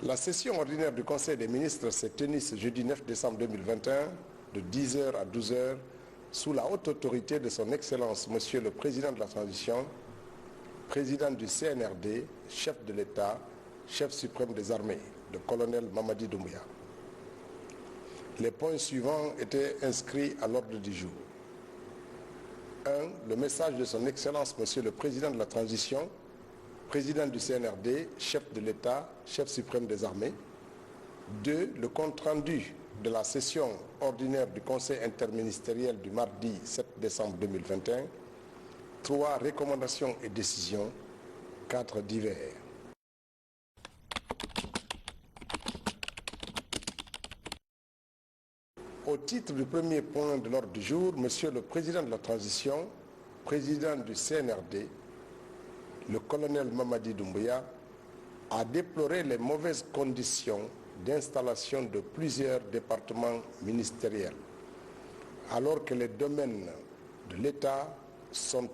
La session ordinaire du Conseil des ministres s'est tenue ce jeudi 9 décembre 2021 de 10h à 12h sous la haute autorité de son Excellence Monsieur le Président de la Transition, Président du CNRD, chef de l'État, chef suprême des armées, le colonel Mamadi Doumbouya. Les points suivants étaient inscrits à l'ordre du jour. 1. Le message de son Excellence Monsieur le Président de la Transition, Président du CNRD, chef de l'État, chef suprême des armées. 2. Le compte-rendu de la session ordinaire du Conseil interministériel du mardi 7 décembre 2021. 3. Recommandations et décisions. 4. Divers. Au titre du premier point de l'ordre du jour, Monsieur le Président de la Transition, Président du CNRD, le colonel Mamadi Doumbouya, a déploré les mauvaises conditions d'installation de plusieurs départements ministériels, alors que les domaines de l'État sont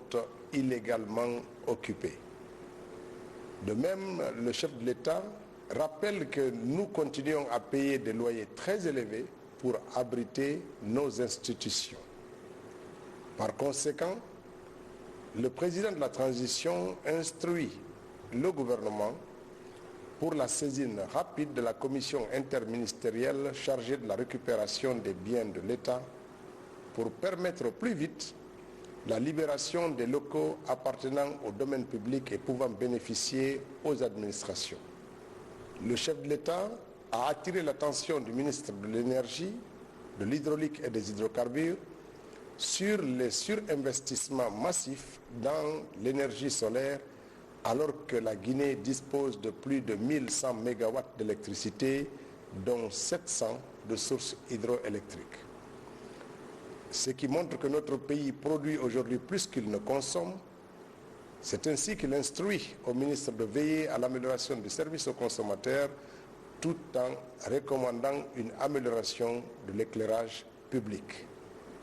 illégalement occupés. De même, le chef de l'État rappelle que nous continuons à payer des loyers très élevés pour abriter nos institutions. Par conséquent, le président de la transition instruit le gouvernement pour la saisine rapide de la commission interministérielle chargée de la récupération des biens de l'État pour permettre au plus vite la libération des locaux appartenant au domaine public et pouvant bénéficier aux administrations. Le chef de l'État a attiré l'attention du ministre de l'Énergie, de l'Hydraulique et des Hydrocarbures sur les surinvestissements massifs dans l'énergie solaire alors que la Guinée dispose de plus de 1100 MW d'électricité, dont 700 de sources hydroélectriques. Ce qui montre que notre pays produit aujourd'hui plus qu'il ne consomme. C'est ainsi qu'il instruit au ministre de veiller à l'amélioration du service aux consommateurs tout en recommandant une amélioration de l'éclairage public.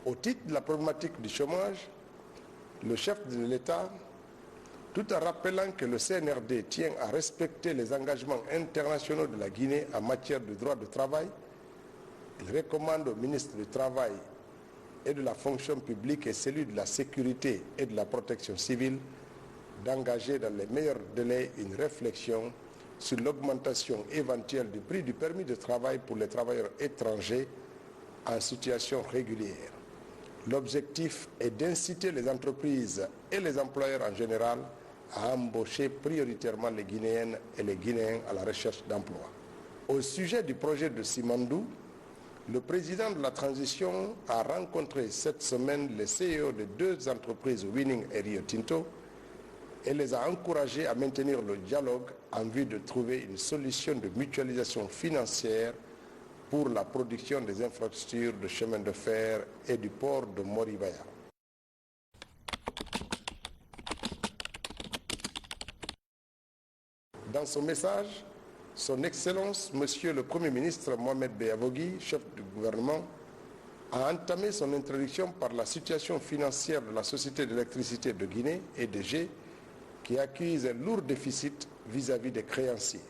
Au titre de la problématique du chômage, le chef de l'État, tout en rappelant que le CNRD tient à respecter les engagements internationaux de la Guinée en matière de droit de travail, il recommande au ministre du Travail et de la fonction publique et celui de la sécurité et de la protection civile d'engager dans les meilleurs délais une réflexion sur l'augmentation éventuelle du prix du permis de travail pour les travailleurs étrangers en situation régulière. L'objectif est d'inciter les entreprises et les employeurs en général à embaucher prioritairement les Guinéennes et les Guinéens à la recherche d'emploi. Au sujet du projet de Simandou, le président de la transition a rencontré cette semaine les CEO de deux entreprises Winning et Rio Tinto et les a encouragés à maintenir le dialogue en vue de trouver une solution de mutualisation financière pour la production des infrastructures de chemin de fer et du port de Moribaya. Dans son message, son Excellence, Monsieur le Premier ministre Mohamed Beavogui, chef du gouvernement, a entamé son introduction par la situation financière de la Société d'électricité de Guinée, EDG, qui accuse un lourd déficit vis-à-vis des créanciers.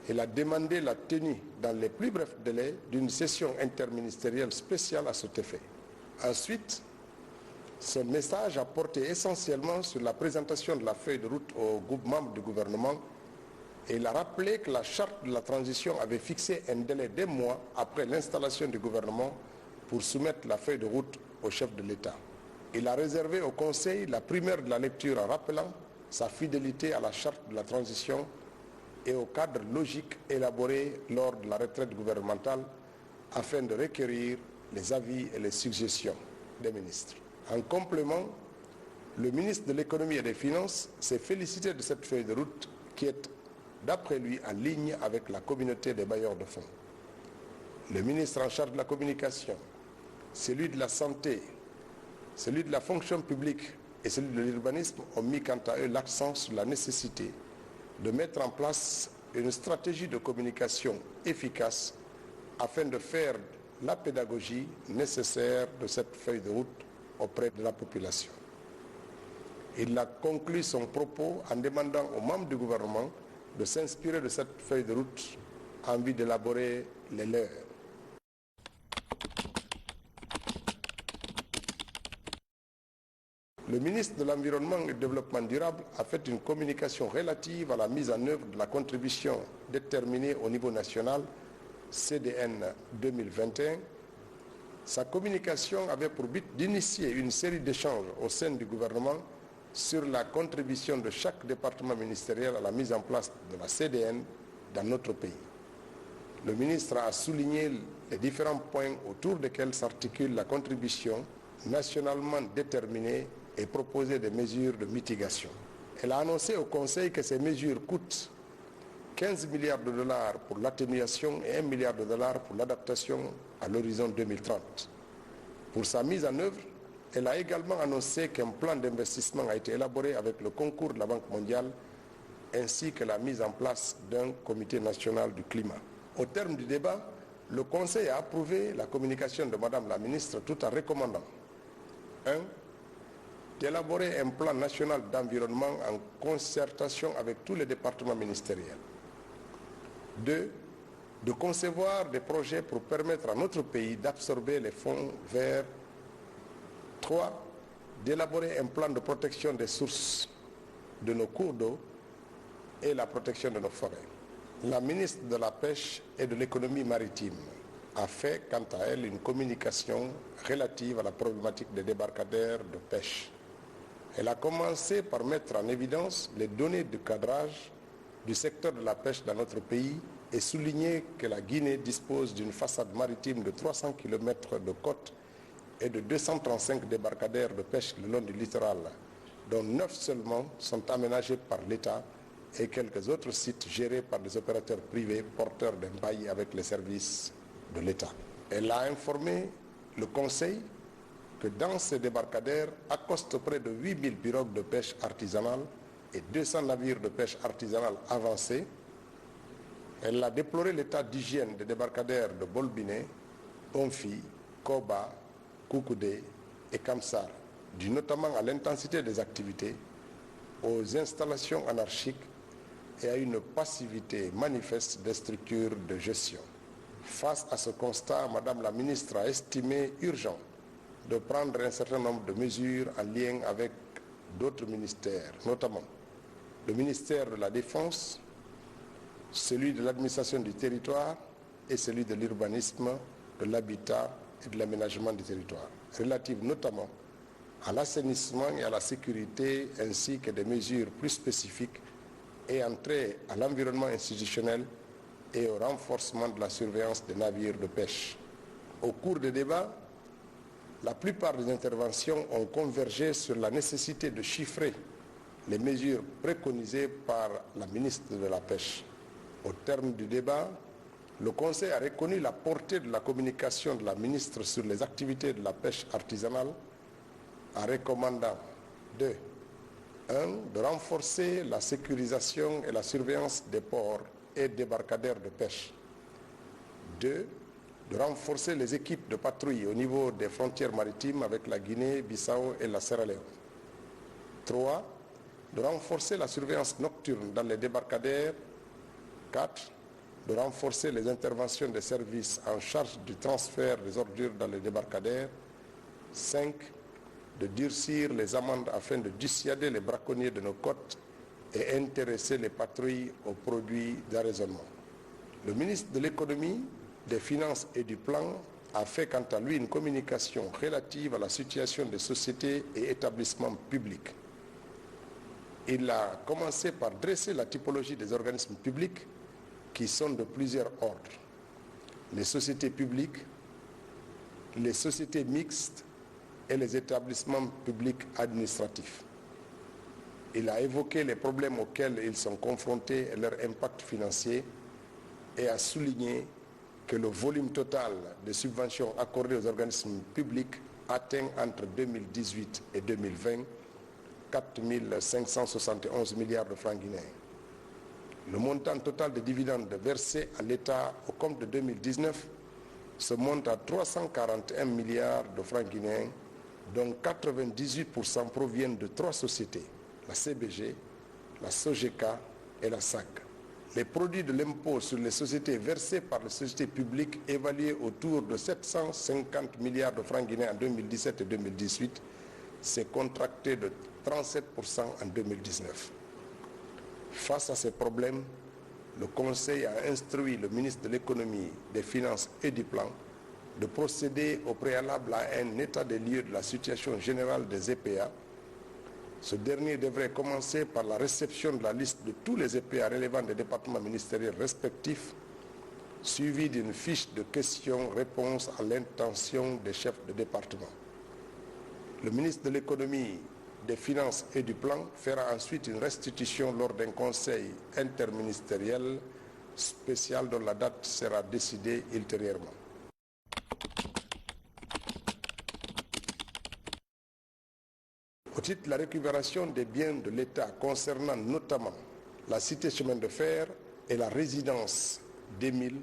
Il a demandé la tenue dans les plus brefs délais d'une session interministérielle spéciale à cet effet. Ensuite, ce message a porté essentiellement sur la présentation de la feuille de route aux membres du gouvernement et il a rappelé que la charte de la transition avait fixé un délai d'1 mois après l'installation du gouvernement pour soumettre la feuille de route au chef de l'État. Il a réservé au Conseil la primeur de la lecture en rappelant sa fidélité à la charte de la transition et au cadre logique élaboré lors de la retraite gouvernementale afin de requérir les avis et les suggestions des ministres. En complément, le ministre de l'Économie et des Finances s'est félicité de cette feuille de route qui est, d'après lui, en ligne avec la communauté des bailleurs de fonds. Le ministre en charge de la communication, celui de la santé, celui de la fonction publique et celui de l'urbanisme ont mis quant à eux l'accent sur la nécessité de mettre en place une stratégie de communication efficace afin de faire la pédagogie nécessaire de cette feuille de route auprès de la population. Il a conclu son propos en demandant aux membres du gouvernement de s'inspirer de cette feuille de route en vue d'élaborer les leurs. Le ministre de l'Environnement et du Développement durable a fait une communication relative à la mise en œuvre de la contribution déterminée au niveau national CDN 2021. Sa communication avait pour but d'initier une série d'échanges au sein du gouvernement sur la contribution de chaque département ministériel à la mise en place de la CDN dans notre pays. Le ministre a souligné les différents points autour desquels s'articule la contribution nationalement déterminée et proposé des mesures de mitigation. Elle a annoncé au Conseil que ces mesures coûtent 15 milliards de dollars pour l'atténuation et 1 milliard de dollars pour l'adaptation à l'horizon 2030. Pour sa mise en œuvre, elle a également annoncé qu'un plan d'investissement a été élaboré avec le concours de la Banque mondiale ainsi que la mise en place d'un comité national du climat. Au terme du débat, le Conseil a approuvé la communication de Madame la ministre tout en recommandant 1. D'élaborer un plan national d'environnement en concertation avec tous les départements ministériels. 2. De concevoir des projets pour permettre à notre pays d'absorber les fonds verts. 3. D'élaborer un plan de protection des sources de nos cours d'eau et la protection de nos forêts. La ministre de la Pêche et de l'Économie maritime a fait, quant à elle, une communication relative à la problématique des débarcadères de pêche. Elle a commencé par mettre en évidence les données de cadrage du secteur de la pêche dans notre pays et souligner que la Guinée dispose d'une façade maritime de 300 km de côte et de 235 débarcadères de pêche le long du littoral, dont 9 seulement sont aménagés par l'État et quelques autres sites gérés par des opérateurs privés porteurs d'un bail avec les services de l'État. Elle a informé le Conseil que dans ces débarcadères accostent près de 8000 pirogues de pêche artisanale et 200 navires de pêche artisanale avancés. Elle a déploré l'état d'hygiène des débarcadères de Bolbiné, Onfi, Koba, Koukoudé et Kamsar, dû notamment à l'intensité des activités, aux installations anarchiques et à une passivité manifeste des structures de gestion. Face à ce constat, Madame la ministre a estimé urgent de prendre un certain nombre de mesures en lien avec d'autres ministères, notamment le ministère de la Défense, celui de l'administration du territoire et celui de l'urbanisme, de l'habitat et de l'aménagement du territoire, relatives notamment à l'assainissement et à la sécurité ainsi que des mesures plus spécifiques ayant trait à l'environnement institutionnel et au renforcement de la surveillance des navires de pêche. Au cours des débats, la plupart des interventions ont convergé sur la nécessité de chiffrer les mesures préconisées par la ministre de la Pêche. Au terme du débat, le Conseil a reconnu la portée de la communication de la ministre sur les activités de la pêche artisanale en recommandant 2. 1. De renforcer la sécurisation et la surveillance des ports et débarcadères de pêche. 2. De renforcer les équipes de patrouille au niveau des frontières maritimes avec la Guinée, Bissau et la Sierra Leone. 3. De renforcer la surveillance nocturne dans les débarcadères. 4. De renforcer les interventions des services en charge du transfert des ordures dans les débarcadères. 5. De durcir les amendes afin de dissuader les braconniers de nos côtes et intéresser les patrouilles aux produits d'arraisonnement. Le ministre de l'Économie, des Finances et du Plan a fait quant à lui une communication relative à la situation des sociétés et établissements publics. Il a commencé par dresser la typologie des organismes publics qui sont de plusieurs ordres. Les sociétés publiques, les sociétés mixtes et les établissements publics administratifs. Il a évoqué les problèmes auxquels ils sont confrontés et leur impact financier et a souligné que le volume total de subventions accordées aux organismes publics atteint entre 2018 et 2020 4 571 milliards de francs guinéens. Le montant total des dividendes versés à l'État au compte de 2019 se monte à 341 milliards de francs guinéens, dont 98% proviennent de 3 sociétés, la CBG, la SOGECA et la SAC. les produits de l'impôt sur les sociétés versés par les sociétés publiques évalués autour de 750 milliards de francs guinéens en 2017 et 2018 s'est contracté de 37% en 2019. Face à ces problèmes, le Conseil a instruit le ministre de l'Économie, des Finances et du Plan de procéder au préalable à un état des lieux de la situation générale des EPA. Ce dernier devrait commencer par la réception de la liste de tous les EPA relevant des départements ministériels respectifs, suivi d'une fiche de questions-réponses à l'intention des chefs de département. Le ministre de l'Économie, des Finances et du Plan fera ensuite une restitution lors d'un conseil interministériel spécial dont la date sera décidée ultérieurement. Au titre de la récupération des biens de l'État concernant notamment la cité chemin de fer et la résidence d'Émile,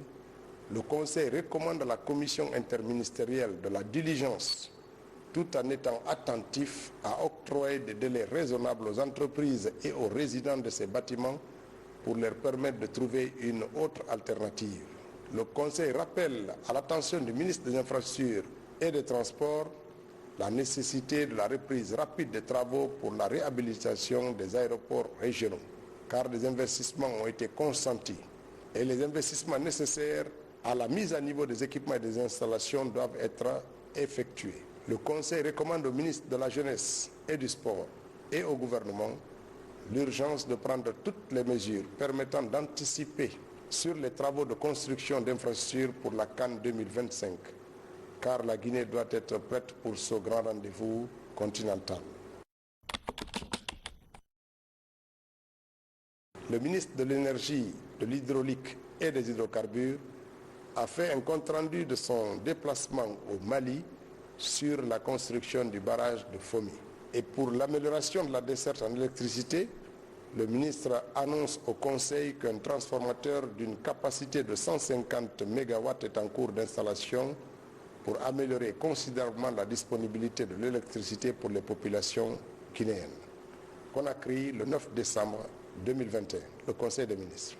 le Conseil recommande à la commission interministérielle de la diligence, tout en étant attentif à octroyer des délais raisonnables aux entreprises et aux résidents de ces bâtiments pour leur permettre de trouver une autre alternative. Le Conseil rappelle à l'attention du ministre des Infrastructures et des Transports la nécessité de la reprise rapide des travaux pour la réhabilitation des aéroports régionaux, car des investissements ont été consentis et les investissements nécessaires à la mise à niveau des équipements et des installations doivent être effectués. Le Conseil recommande au ministre de la Jeunesse et du Sport et au gouvernement l'urgence de prendre toutes les mesures permettant d'anticiper sur les travaux de construction d'infrastructures pour la CAN 2025, car la Guinée doit être prête pour ce grand rendez-vous continental. Le ministre de l'Énergie, de l'Hydraulique et des Hydrocarbures a fait un compte-rendu de son déplacement au Mali sur la construction du barrage de Fomi. Et pour l'amélioration de la desserte en électricité, le ministre annonce au Conseil qu'un transformateur d'une capacité de 150 MW est en cours d'installation pour améliorer considérablement la disponibilité de l'électricité pour les populations guinéennes. Conakry, le 9 décembre 2021, le Conseil des ministres.